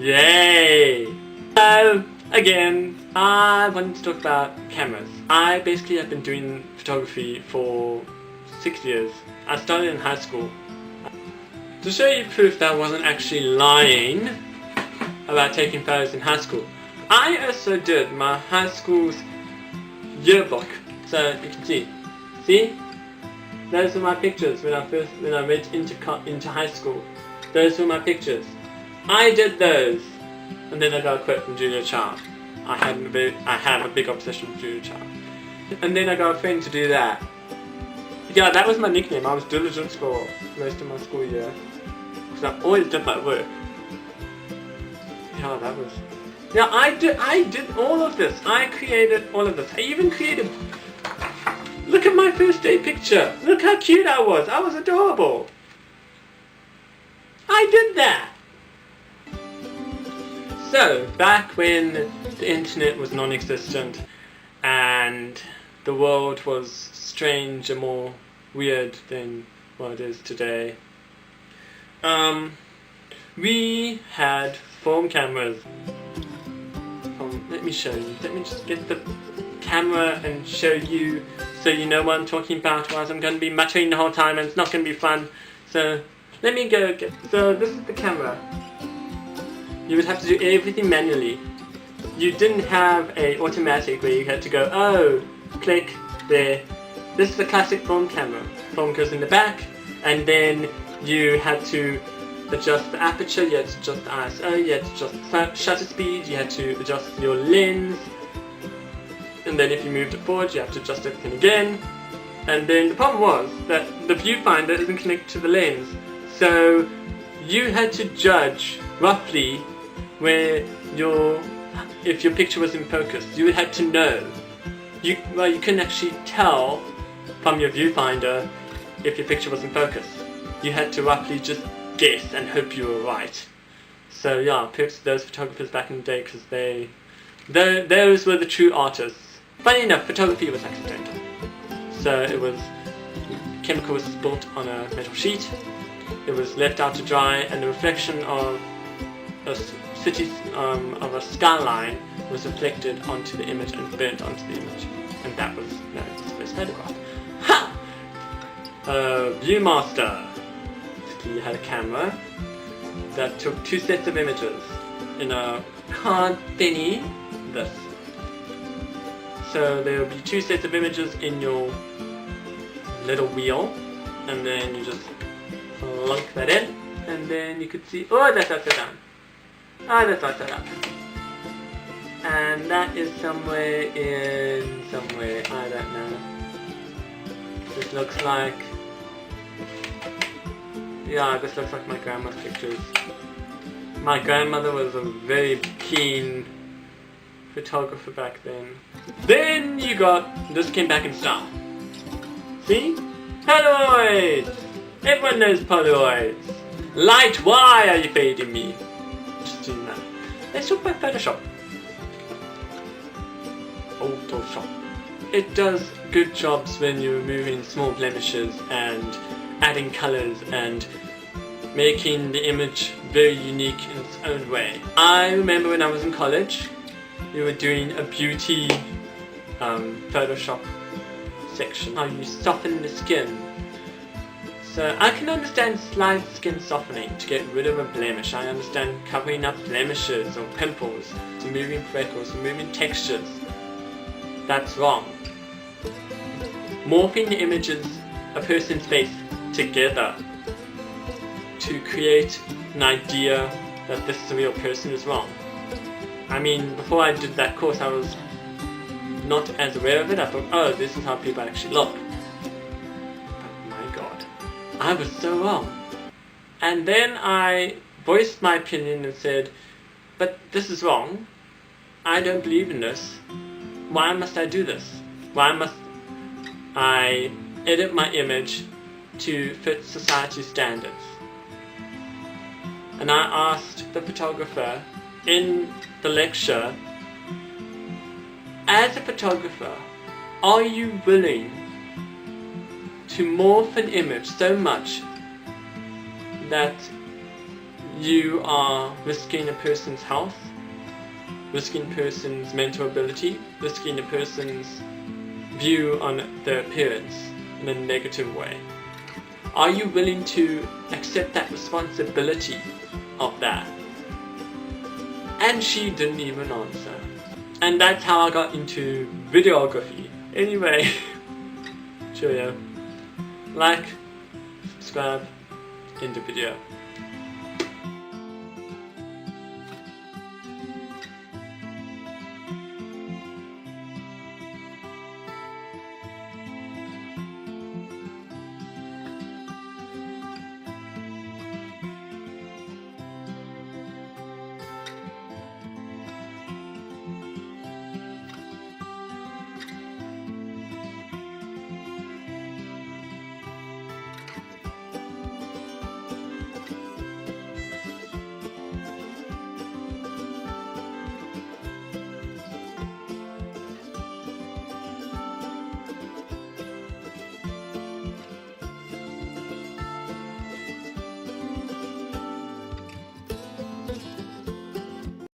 Yay! So, again, I wanted to talk about cameras. I basically have been doing photography for 6 years. I started in high school. To show you proof that I wasn't actually lying about taking photos in high school, I also did my high school's yearbook. So you can see? Those were my pictures when I went into high school. Those were my pictures. I did those, and then I got a quote from Julia Child. I have a big obsession with Julia Child, and then I got a friend to do that. Yeah, that was my nickname. I was diligent for most of my school year because I always did my work. Yeah, that was. Yeah, I did all of this. I created all of this. I even created. Look at my first day picture. Look how cute I was. I was adorable. I did that. So, back when the internet was non-existent and the world was strange and more weird than what it is today, we had film cameras. Let me show you. Let me just get the camera and show you so you know what I'm talking about, otherwise I'm going to be muttering the whole time and it's not going to be fun. So, let me go get... So, this is the camera. You would have to do everything manually. You didn't have a automatic where you had to go, oh, click, there. This is the classic film camera. Film goes in the back, and then you had to adjust the aperture, you had to adjust the ISO, you had to adjust the shutter speed, you had to adjust your lens, and then if you moved it forward, you have to adjust everything again. And then the problem was that the viewfinder isn't connected to the lens, so you had to judge roughly where if your picture was in focus. You would have to know. You couldn't actually tell from your viewfinder if your picture was in focus. You had to roughly just guess and hope you were right. So yeah, perhaps those photographers back in the day, because those were the true artists. Funny enough, photography was accidental. So it was chemical was spilt on a metal sheet. It was left out to dry, and the reflection of a of a skyline was reflected onto the image and burnt onto the image, and that was its first photograph. Ha! Viewmaster. You had a camera that took 2 sets of images in a card thingy. This. So there will be 2 sets of images in your little wheel, and then you just plunk that in, and then you could see. Oh, that's upside down. Oh, that's upside down. And that is somewhere, I don't know. This looks like... Yeah, this looks like my grandma's pictures. My grandmother was a very keen photographer back then. Then you got... This came back in style. See? Polaroids! Everyone knows Polaroids. Light, why are you fading me? Just doing that. Let's talk about Photoshop. Photoshop. It does good jobs when you're removing small blemishes and adding colors and making the image very unique in its own way. I remember when I was in college, we were doing a beauty Photoshop section, how you soften the skin. So I can understand slight skin softening to get rid of a blemish. I understand covering up blemishes or pimples, removing freckles, removing textures. That's wrong. Morphing the images, a person's face, together to create an idea that this is a real person is wrong. I mean, before I did that course, I was not as aware of it. I thought, oh, this is how people actually look. But my God, I was so wrong. And then I voiced my opinion and said, but this is wrong. I don't believe in this. Why must I do this? Why must I edit my image to fit society's standards? And I asked the photographer in the lecture, as a photographer, are you willing to morph an image so much that you are risking a person's health, risking a person's mental ability, risking a person's view on their appearance in a negative way? Are you willing to accept that responsibility of that? And she didn't even answer. And that's how I got into videography. Anyway, cheerio. Like, subscribe, end the video.